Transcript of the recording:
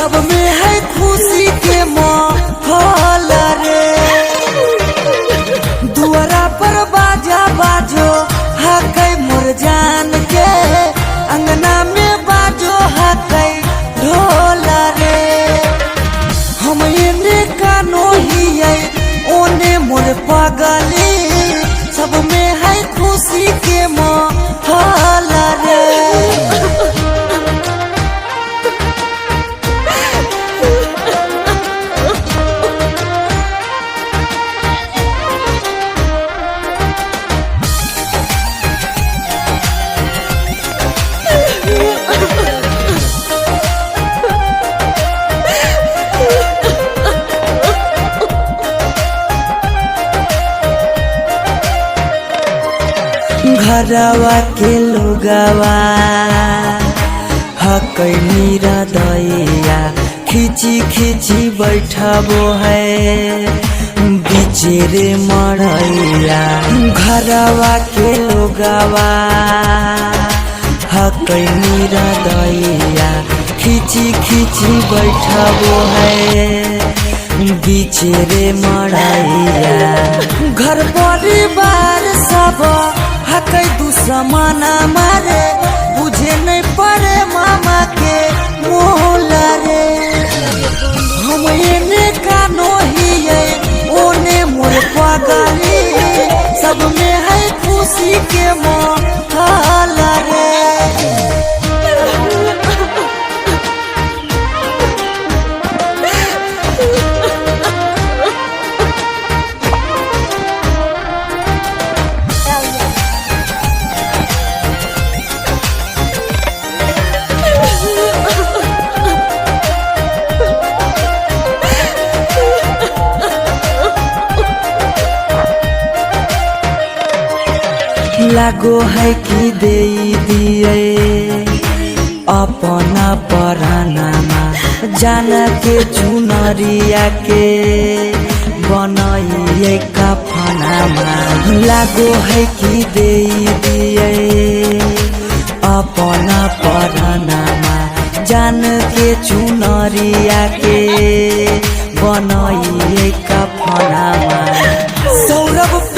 सब में है खुशी के माहौल रे। दुआरा पर बाजा बाजो हकै मोर जान के, अंगना में बाजो हकै ढोल रे। हम एने कानो हियै ओने मोर पगली, सब में है खुशी के माहौल रे। घरवा के लोगवा हकै मीरा दैया, खिची खिची बैठबो है बीचे रे मड़ैया। घरवा के लोगवा हकै मीरा दैया, खिची खिची बैठबो है बीचे रे मड़ैया। घर परिवार सब हकै दुश्मन मारे, बुझे नहीं पड़े मामा के मोल रे। हम एने कानो हियै ओने मोर पगली, सब में है खुशी के माहौल रे। लागो है कि दे दिए अपना परानामा, जान के चुनरिया के बनाइए कफनामा। लागो है कि दे दिए अपना परानामा, जान के चुनरिया के बनाइए कफनामा। सौरभ